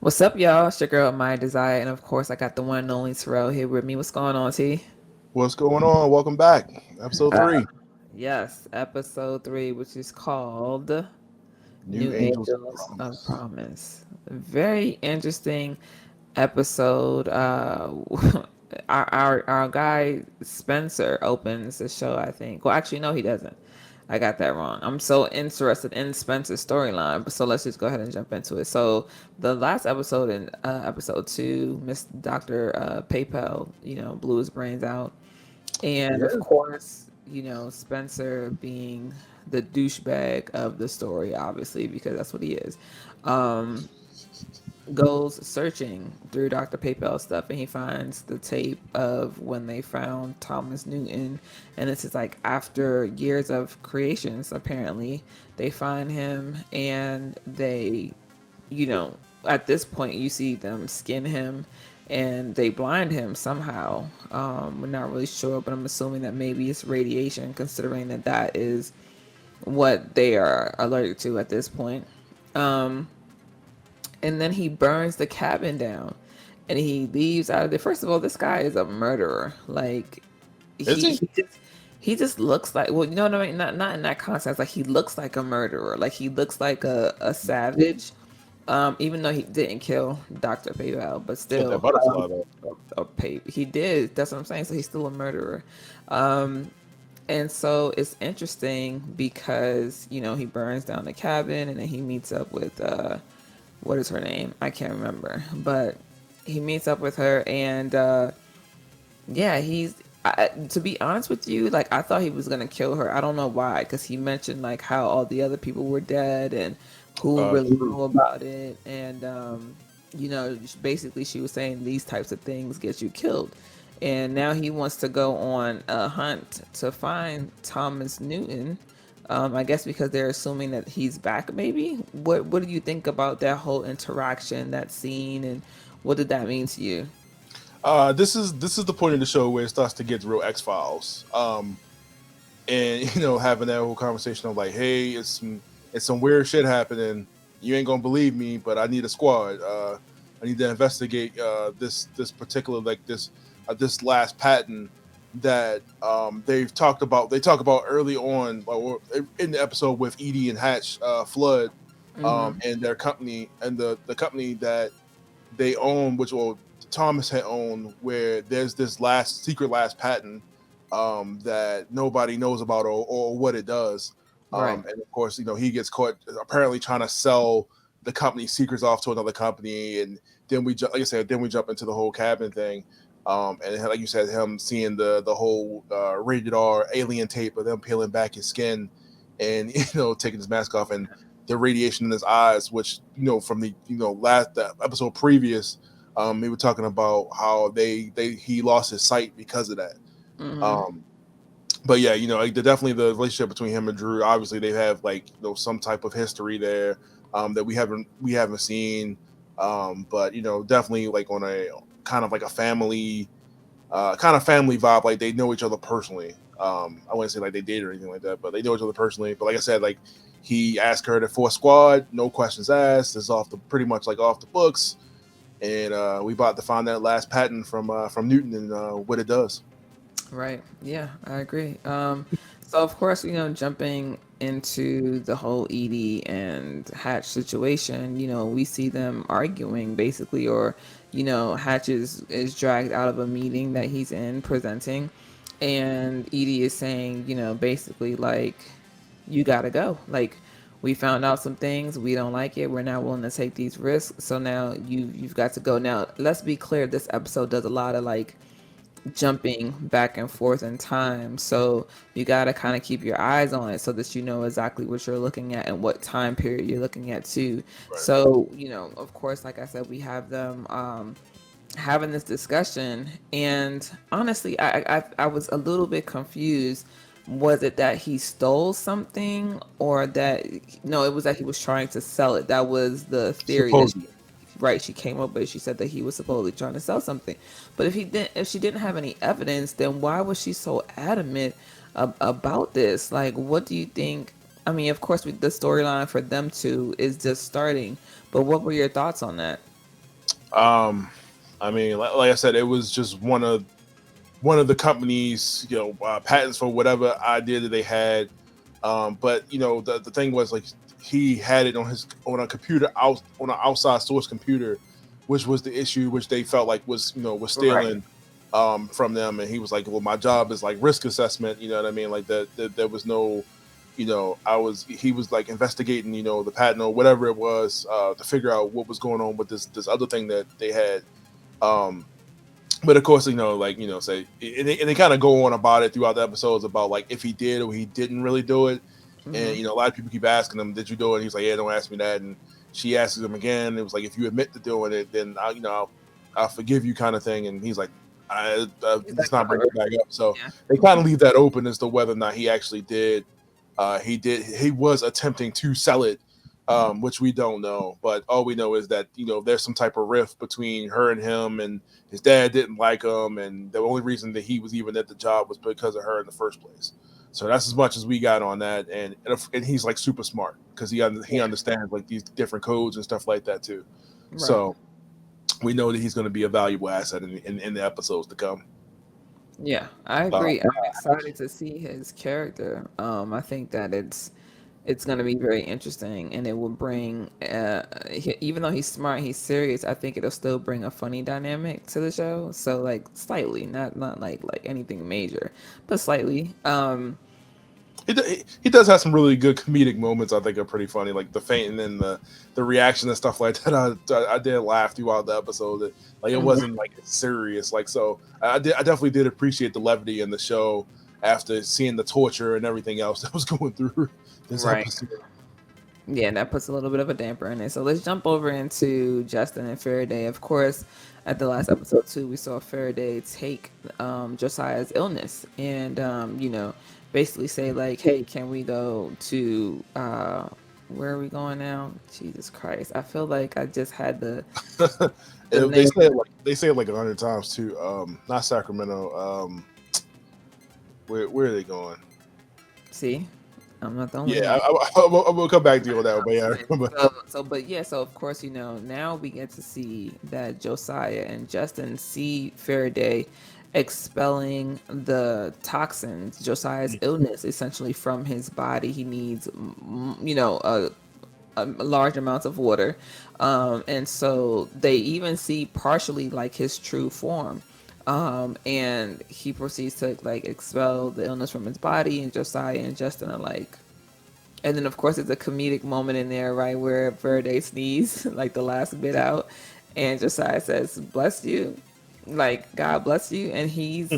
What's up, y'all? It's your girl, My Desire, and of course, I got the one and only Terrell here with me. What's going on, T? What's going on? Welcome back. Episode Uh, 3. yes, episode 3, which is called New New Angels of Angels of Promise. Promise. Very interesting episode. Our guy Spencer opens the show, I think. Well, actually, no, he doesn't. I got that wrong. I'm so interested in Spencer's storyline, but so let's just go ahead and jump into it. So the last episode in episode 2, Miss Doctor PayPal, blew his brains out, and of Yeah. course, Spencer being the douchebag of the story, obviously, because that's what he is. Um, Goes searching through Dr. PayPal stuff and he finds the tape of when they found Thomas Newton. And this is like after years of creations, apparently. They find him and you know, at this point, you see them skin him and they blind him somehow. We're not really sure, but I'm assuming that maybe it's radiation, considering that that is what they are allergic to at this point. Um, and then he burns the cabin down and he leaves out of there. First of all, this guy is a murderer. Like Is he he? he just looks like, well, you know what I mean? Not in that context. Like he looks like a murderer. Like he looks like a savage. Even though he didn't kill Dr. Paybell, but Killed that still, butterfly though. he did. That's what I'm saying. So he's still a murderer. Um, and so it's interesting because, he burns down the cabin and then he meets up with what is her name? I can't remember, but he meets up with her, and yeah, to be honest with you, like I thought he was gonna kill her. I don't know why, because he mentioned like how all the other people were dead and who really True. knew about it, and basically she was saying these types of things get you killed, and now he wants to go on a hunt to find Thomas Newton. I guess because they're assuming that he's back. Maybe. What do you think about that whole interaction, that scene, and what did that mean to you? This is the point of the show where it starts to get real X Files. And having that whole conversation of like, hey, it's some weird shit happening. You ain't gonna believe me, but I need a squad. I need to investigate this particular this last patent that they've talked about. They talk about early on, or in the episode with Edie and Hatch, Flood, Mm-hmm. and their company, and the company that they own, which Thomas had owned, where there's this last patent that nobody knows about, or what it does. Right. And of course, he gets caught apparently trying to sell the company secrets off to another company, and then like I said, then we jump into the whole cabin thing. And like you said, him seeing the whole rated R alien tape of them peeling back his skin, and taking his mask off, and the radiation in his eyes, which from the last the episode previous, he was talking about how he lost his sight because of that. Mm-hmm. Um, but yeah, like, definitely the relationship between him and Drew. Obviously, they have like some type of history there that we haven't seen. But definitely like on a kind of like a family vibe. Like they know each other personally. I wouldn't say like they date or anything like that, but they know each other personally. But like I said, like he asked her to force squad, no questions asked. It's off the pretty much like off the books, and we about to find that last patent from Newton and what it does. Right. Yeah, I agree. So of course, jumping into the whole Edie and Hatch situation, we see them arguing basically, or Hatch is dragged out of a meeting that he's in presenting, and Edie is saying, basically like, you gotta go. Like, we found out some things, we don't like it, we're not willing to take these risks, so now you've got to go. Now, let's be clear, this episode does a lot of like jumping back and forth in time. So you got to kind of keep your eyes on it so that you know exactly what you're looking at and what time period you're looking at too. Right. So, of course, like I said, we have them having this discussion. And honestly, I was a little bit confused. Was it that he stole something, or that, no, it was that he was trying to sell it? That was the theory that Supposedly. right, she came up with. She said that he was supposedly trying to sell something, but if she didn't have any evidence, then why was she so adamant about this? Like, what do you think? I mean, of course, the storyline for them two is just starting, but what were your thoughts on that? Um, I mean, like I said, it was just one of the company's patents for whatever idea that they had. But the thing was like he had it on a computer out on an outside source computer, which was the issue, which they felt like was Right. stealing from them. And he was like, well, my job is like risk assessment. You know what I mean? Like that there was no, he was like investigating the patent or whatever it was to figure out what was going on with this other thing that they had. Um, but of course, say, and they kind of go on about it throughout the episodes about like if he did or he didn't really do it. And Mm-hmm. a lot of people keep asking him, "Did you do it?" And he's like, "Yeah, don't ask me that." And she asks him again. It was like, "If you admit to doing it, then I'll forgive you," kind of thing. And he's like, He's like, "Let's not bring whatever. it back up." So Yeah. they kind of leave that open as to whether or not he actually did. He did. He was attempting to sell it, which we don't know. But all we know is that there's some type of rift between her and him, and his dad didn't like him, and the only reason that he was even at the job was because of her in the first place. So that's as much as we got on that, and he's like super smart because he Yeah. understands like these different codes and stuff like that too. Right. So we know that he's going to be a valuable asset in the episodes to come. Yeah, I Uh, agree. I'm excited to see his character. I think that it's going to be very interesting, and it will bring. Even though he's smart, he's serious. I think it'll still bring a funny dynamic to the show. So like slightly, not like anything major, but slightly. he does have some really good comedic moments. I think are pretty funny, like the fainting and the reaction and stuff like that. I did laugh throughout the episode. Like it Mhm. wasn't like serious. Like so, I definitely did appreciate the levity in the show after seeing the torture and everything else that was going through this Right. episode. Yeah, that puts a little bit of a damper in it. So let's jump over into Justin and Faraday. Of course, at the last episode too, we saw Faraday take Josiah's illness and basically say like, "Hey, can we go to where are we going now?" Jesus Christ, I feel like I just had the They name. say it like 100 times too. Not Sacramento. Where are they going? See, I'm not the only Yeah, one. I will come back to you on that one, but yeah, I remember. But yeah, so of course, now we get to see that Josiah and Justin see Faraday expelling the toxins, Josiah's illness, essentially from his body. He needs, a large amounts of water, and so they even see partially like his true form. And he proceeds to like expel the illness from his body, and Josiah and Justin are like, and then of course there's a comedic moment in there, right, where Faraday sneezes like the last bit out, and Josiah says, "Bless you," like God bless you, and he's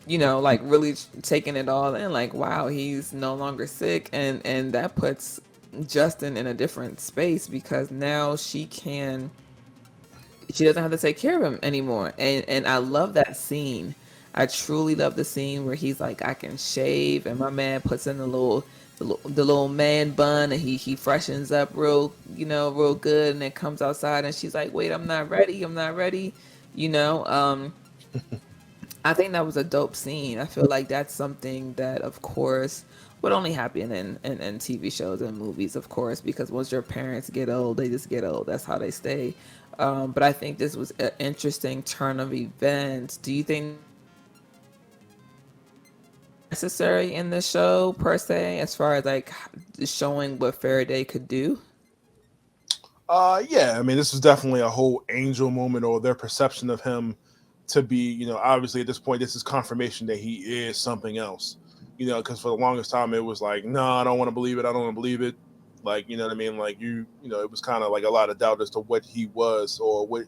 like really taking it all in, like wow, he's no longer sick, and that puts Justin in a different space because now she doesn't have to take care of him anymore. And I love that scene. I truly love the scene where he's like, I can shave, and my man puts in the little man bun, and he freshens up real good, and then comes outside, and she's like, wait, I'm not ready. You know, I think that was a dope scene. I feel like that's something that, of course, would only happen in TV shows and movies, of course, because once your parents get old, they just get old. That's how they stay. But I think this was an interesting turn of events. Do you think that was necessary in the show per se, as far as like showing what Faraday could do? Yeah, I mean, this was definitely a whole angel moment, or their perception of him to be, obviously at this point, this is confirmation that he is something else. Because for the longest time, it was like, no, I don't want to believe it. I don't want to believe it. Like, you know what I mean? Like, it was kind of like a lot of doubt as to what he was or what,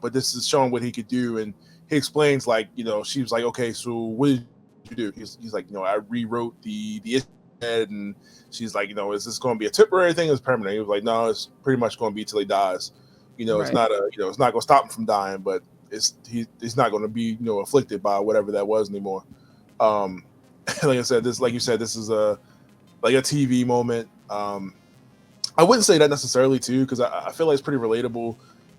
but this is showing what he could do. And he explains, like, she was like, okay, so what did you do? He's like, I rewrote the issue had, and she's like, is this going to be a temporary thing or is it permanent? He was like, no, it's pretty much going to be till he dies. It's Right. not it's not going to stop him from dying, but he's not going to be afflicted by whatever that was anymore. Um, like I said, like you said, this is a TV moment. I wouldn't say that necessarily too, because I feel like it's pretty relatable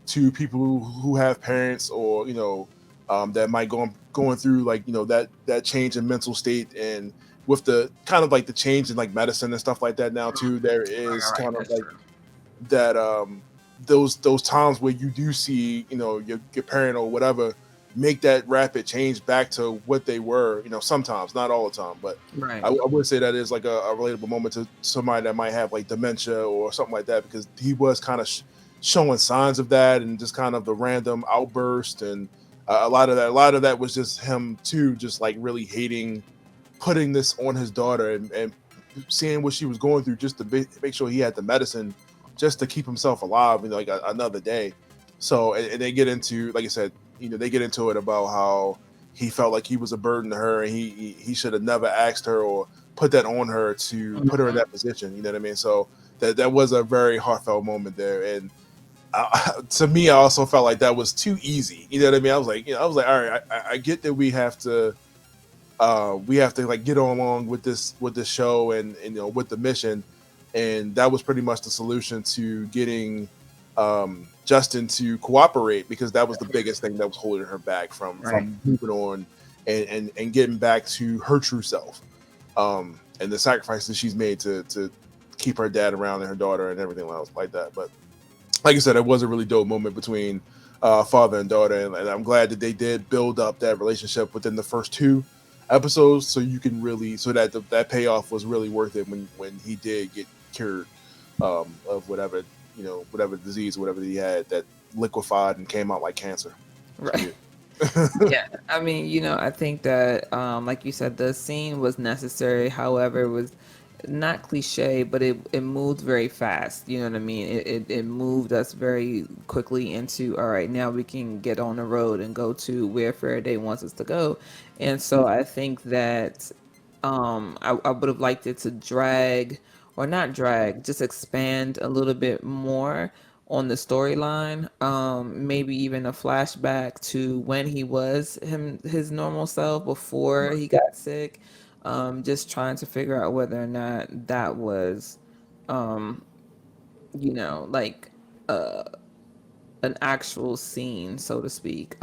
to people who have parents or that might going through like that change in mental state, and with the kind of like the change in like medicine and stuff like that now too. There Right, is right, kind of that's like true. that those times where you do see, your parent or whatever make that rapid change back to what they were. Sometimes, not all the time, but Right. I would say that is like a relatable moment to somebody that might have like dementia or something like that, because he was kind of showing signs of that, and just kind of the random outburst, and a lot of that was just him too, just like really hating putting this on his daughter, and seeing what she was going through, just to make sure he had the medicine just to keep himself alive, like another day. So, and they get into, like I said, they get into it about how he felt like he was a burden to her, and he should have never asked her or put that on her to put her in Mhm. that position. You know what I mean? So that was a very heartfelt moment there, and to me, I also felt like that was too easy. You know what I mean? I was like, all right, I get that we have to like get on along with this show, and with the mission, and that was pretty much the solution to getting Justin to cooperate, because that was the biggest thing that was holding her back from Right. moving on, and getting back to her true self, and the sacrifices she's made to keep her dad around and her daughter and everything else like that. But like I said, it was a really dope moment between father and daughter, and I'm glad that they did build up that relationship within the first two episodes, so you can really, so that that payoff was really worth it when he did get cured of whatever disease, whatever he had that liquefied and came out like cancer. So Right. yeah. Yeah, I mean, I think that, like you said, the scene was necessary. However, it was not cliche, but it moved very fast. You know what I mean? It moved us very quickly into, all right, now we can get on the road and go to where Faraday wants us to go. And so I think that I would have liked it to drag, or not drag, just expand a little bit more on the storyline. Maybe even a flashback to when he was his normal self before he got sick. Just trying to figure out whether or not that was, um, like uh, an actual scene, so to speak.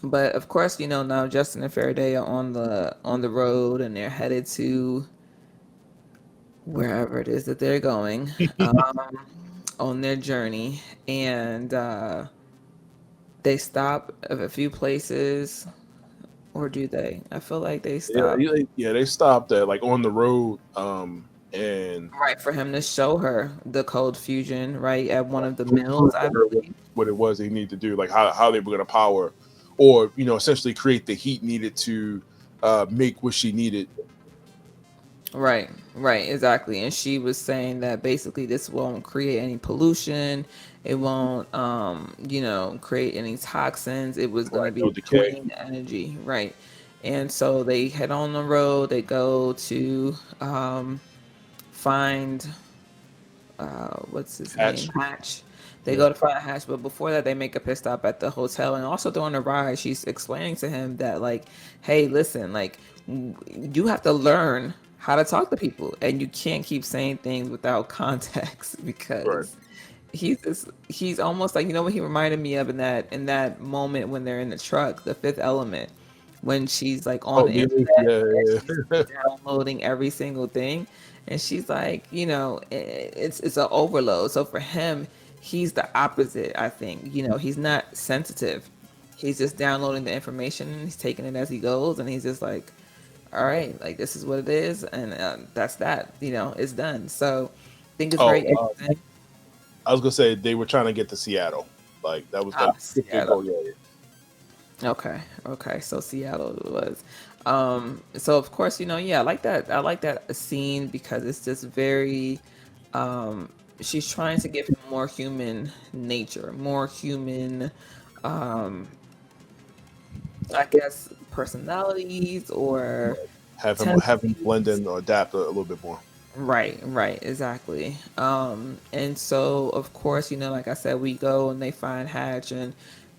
But of course, now Justin and Faraday are on the road, and they're headed to wherever it is that they're going, on their journey, and they stop at a few places, or do they? I feel like they Yeah, stop yeah, they stopped at like on the road, and right for him to show her the cold fusion, right at one of the mills, I her believe. what it was they need to do, like how they were going to power, or essentially create the heat needed to make what she needed. Right, right, exactly. And she was saying that basically this won't create any pollution. It won't, create any toxins. It was going Right, to be no decay. clean energy, right? And so they head on the road. They go to find what's his name, Hatch. Hatch. They Yeah. go to find Hatch, but before that, they make a pit stop at the hotel, and also during the ride, she's explaining to him that, like, hey, listen, like, you have to learn how to talk to people, and you can't keep saying things without context Right. because he's almost like, what he reminded me of in that moment when they're in the truck, the Fifth Element, when she's like on Oh, the me. internet Yeah, and yeah, she's yeah. downloading every single thing, and she's like, it's an overload. So for him, he's the opposite. I think, he's not sensitive. He's just downloading the information and he's taking it as he goes, and he's just like, all right, like this is what it is, and that's that. It's done. So I think it's Oh, very interesting. I was gonna say they were trying to get to Seattle. Like that was Ah, like their Seattle. goal. Yeah, Okay, okay. So Seattle it was. So of course, yeah, I like that. I like that scene because it's just very. Um, she's trying to give him more human nature, more human. Um, I guess personalities or have him blend tendencies. in or adapt a little bit more. Right, right, exactly. And so of course, like I said, we go and they find Hatch and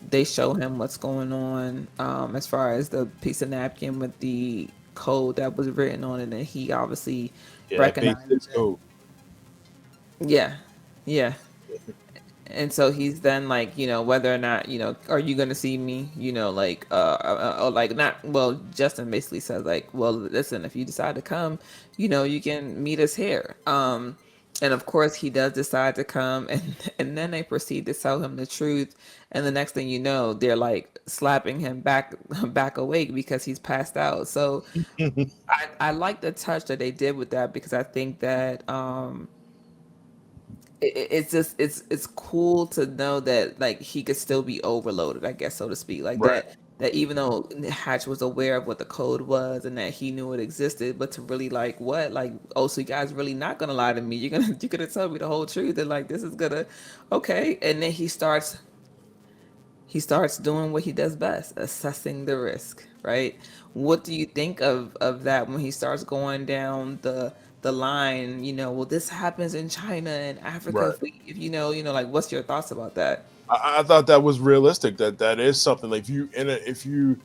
they show him what's going on, as far as the piece of napkin with the code that was written on it, and he obviously Yeah, that base recognizes six it. code. Yeah, yeah. And so he's then like, whether or not, are you gonna see me, like, or like not. Well, Justin basically says like, well, listen, if you decide to come, you can meet us here. And of course, he does decide to come, and then they proceed to tell him the truth. And the next thing you know, they're like slapping him back back awake because he's passed out. So I like the touch that they did with that because I think that it's just it's cool to know that like he could still be overloaded, I guess, so to speak, like Right. that even though Hatch was aware of what the code was and that he knew it existed, but to really like what like, oh, so you guys really not gonna lie to me, you're gonna tell me the whole truth, and like this is gonna, okay. And then he starts doing what he does best, assessing the risk, right? What do you think of that when he starts going down the line, well, this happens in China and Africa, Right. if like, what's your thoughts about that? I thought that was realistic. That is something like if you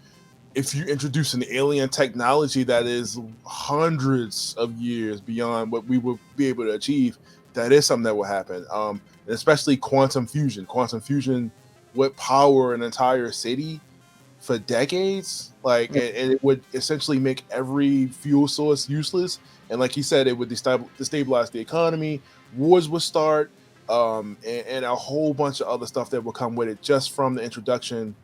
introduce an alien technology that is hundreds of years beyond what we would be able to achieve, that is something that will happen. And especially quantum fusion. Quantum fusion would power an entire city for decades. Like, and it would essentially make every fuel source useless. And like he said, it would destabilize the economy. Wars would start, and a whole bunch of other stuff that will come with it just from the introduction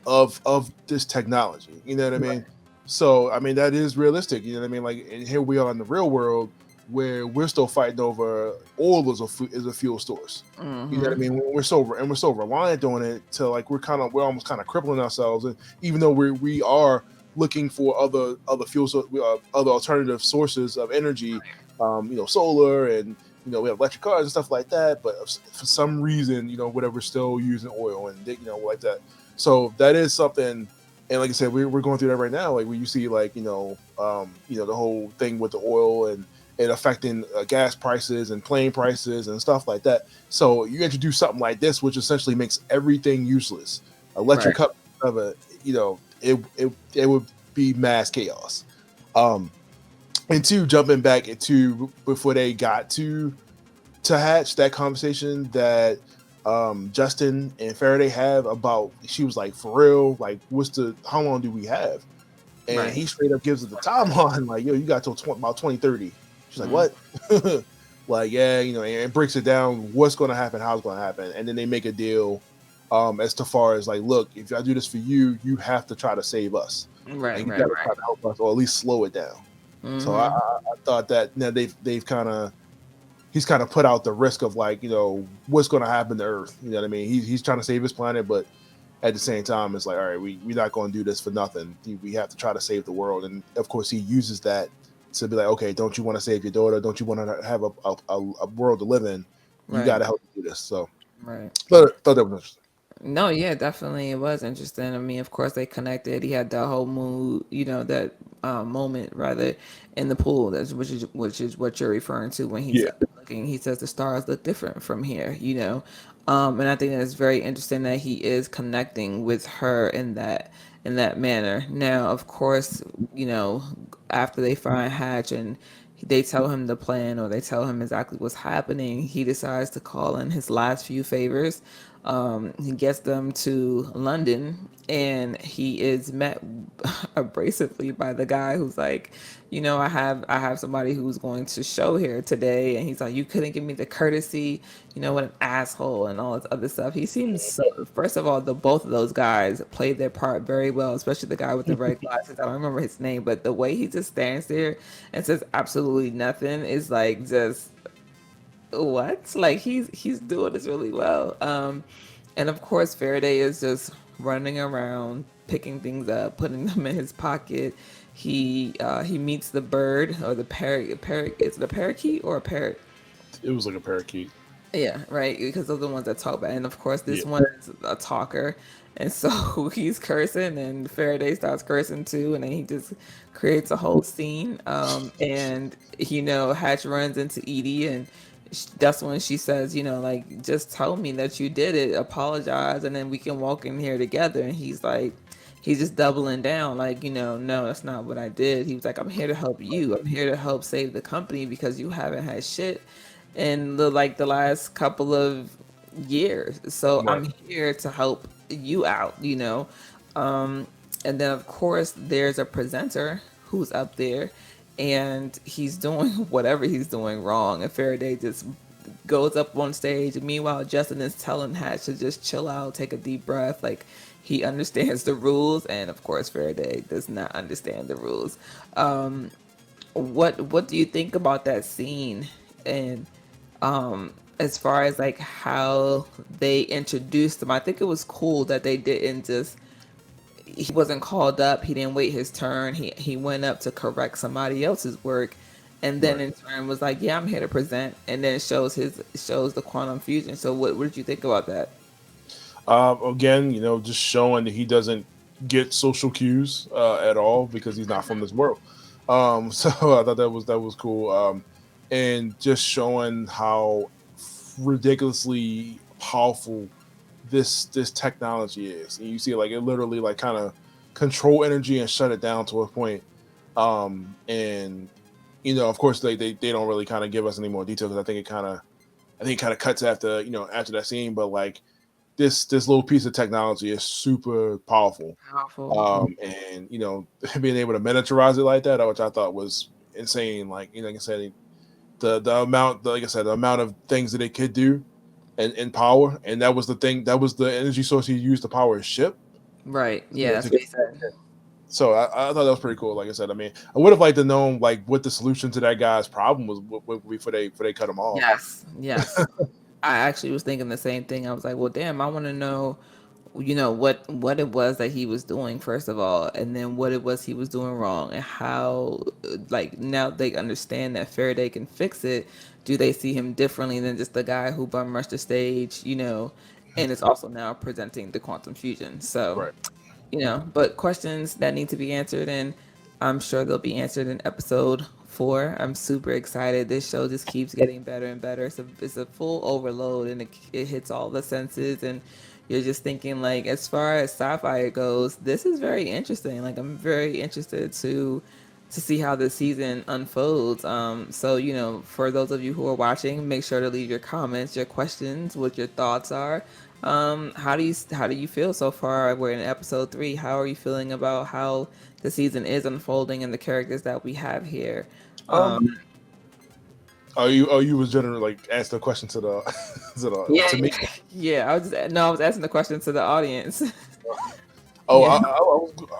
of this technology. You know what I mean? So I mean that is realistic. You know what I mean? Like, and here we are in the real world where we're still fighting over oil as a fuel source. You know what I Mm-hmm. mean? We're so reliant on it to like we're almost kind of crippling ourselves. And even though we are looking for other fuels, other alternative sources of energy, solar and we have electric cars and stuff like that. But for some reason, whatever, still using oil and like that. So that is something. And like I said, we're going through that right now. Like when you see like the whole thing with the oil and it affecting gas prices and plane prices and stuff like that. So you introduce something like this, which essentially makes everything useless. Electric Right. cup of a, it would be mass chaos. Um, and two, jumping back into before they got to hatch that conversation that Justin and Faraday have about, she was like, for real, like, how long do we have? And Right. he straight up gives it the timeline, like, yo, you got till about 2030. She's like, Mm. what? Like, yeah, and breaks it down what's going to happen, how it's going to happen. And then they make a deal as to far as like, look, if I do this for you, you have to try to save us. Right, Like, you right, got to try right. to help us or at least slow it down. So I, Mm-hmm. I, I thought that they've kind of he's kind of put out the risk of like what's going to happen to Earth. You know what I mean? He's trying to save his planet, but at the same time, it's like, all right, we're not going to do this for nothing. We have to try to save the world, and of course, he uses that to be like, okay, don't you want to save your daughter? Don't you want to have a world to live in? You got Right. to help me do this. So, Right. thought that was interesting. No, yeah, definitely. It was interesting. I mean, of course, they connected. He had that whole mood, that moment rather in the pool. That's which is what you're referring to when he Yeah, said looking. He says the stars look different from here. And I think that it's very interesting that he is connecting with her in that manner. Now, of course, after they find Hatch and they tell him the plan or they tell him exactly what's happening, he decides to call in his last few favors. He gets them to London and he is met abrasively by the guy who's like, I have somebody who's going to show here today, and he's like, you couldn't give me the courtesy, what an asshole, and all this other stuff. He seems so. First of all, the both of those guys played their part very well, especially the guy with the red glasses. I don't remember his name, but the way he just stands there and says absolutely nothing is like just what? Like he's doing this really well. And of course Faraday is just running around, picking things up, putting them in his pocket. He meets the bird or the parrot. Parrot, is it a parakeet or a parrot? it was like a parakeet. Yeah, right. Because those are the ones that talk back. And of course, Yeah, this one is a talker. And so he's cursing, and Faraday starts cursing too. And then he just creates a whole scene. And, Hatch runs into Edie, and that's when she says, like, just tell me that you did it, apologize, and then we can walk in here together. And he's just doubling down, like, no, that's not what I did. He was like, I'm here to help you. I'm here to help save the company because you haven't had shit in the last couple of years. So right. I'm here to help you out. And then of course there's a presenter who's up there, and he's doing whatever he's doing wrong, and Faraday just goes up on stage. Meanwhile, Justin is telling Hatch to just chill out, take a deep breath. Like, he understands the rules, and of course, Faraday does not understand the rules. What do you think about that scene? And as far as like how they introduced him, I think it was cool that they didn't just, he wasn't called up, he didn't wait his turn, he went up to correct somebody else's work, and then Right. in turn was like, yeah, I'm here to present, and then shows the quantum fusion. So what did you think about that? Again, just showing that he doesn't get social cues at all because he's not from this world. So I thought that was cool, and just showing how ridiculously powerful this technology is. And you see, like, it literally like kind of control energy and shut it down to a point. And of course, they don't really kind of give us any more details because I think it kind of cuts after that scene, but like this little piece of technology is super powerful. Powerful. And being able to miniaturize it like that, which I thought was insane. Like I said, the amount, like I said, the amount of things that it could do and power, and that was the thing. That was the energy source he used to power his ship. Right. You Yeah, know, that's to what get, he said. so I thought that was pretty cool. Like I said, I mean, I would have liked to know like what the solution to that guy's problem was before they cut him off. Yes. Yes. I actually was thinking the same thing. I was like, well, damn, I want to know, what it was that he was doing first of all, and then what it was he was doing wrong, and how, like, now they understand that Faraday can fix it. Do they see him differently than just the guy who bum rushed the stage? And it's also now presenting the quantum fusion. So, Right. but questions that need to be answered, and I'm sure they'll be answered in episode 4. I'm super excited. This show just keeps getting better and better. It's a full overload, and it hits all the senses, and you're just thinking, like, as far as sci-fi goes, this is very interesting. Like, I'm very interested to see how this season unfolds. So, for those of you who are watching, make sure to leave your comments, your questions, what your thoughts are. How do you feel so far? We're in episode 3. How are you feeling about how the season is unfolding and the characters that we have here? Um. You was generally like asking a question to the Yeah, to me. yeah. I was asking the question to the audience. Oh, Yeah.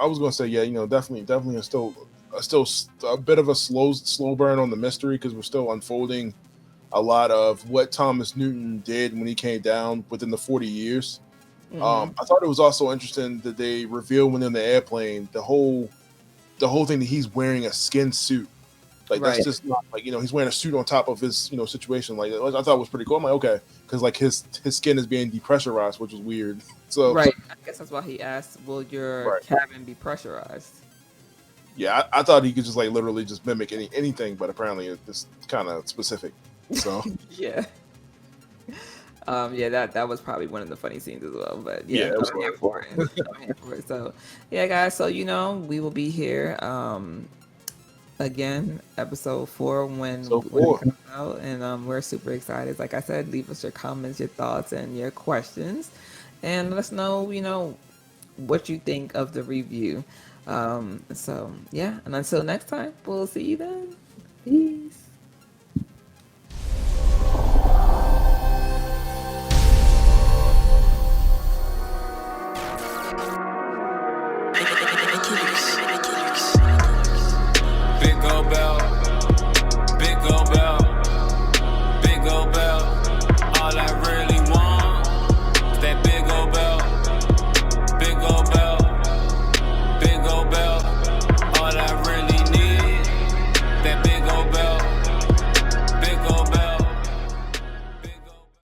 I was gonna say, yeah, definitely, still a bit of a slow burn on the mystery because we're still unfolding a lot of what Thomas Newton did when he came down within the 40 years. I thought it was also interesting that they revealed when in the airplane the whole thing that he's wearing a skin suit. Like, that's Right. just not like, he's wearing a suit on top of his situation. Like, I thought it was pretty cool. I'm like, okay, because like his skin is being depressurized, which was weird. So Right. I guess that's why he asked, "Will your right. cabin be pressurized?" Yeah, I thought he could just like literally just mimic anything, but apparently it's kind of specific. So Yeah. Yeah, that was probably one of the funny scenes as well. But yeah, yeah, it was I'm here hilarious. for it. I'm here for it. So, yeah, guys. So we will be here again, episode 4 So when it cool. comes out, and we're super excited. Like I said, leave us your comments, your thoughts, and your questions, and let us know, what you think of the review. So yeah, and until next time, we'll see you then. Peace.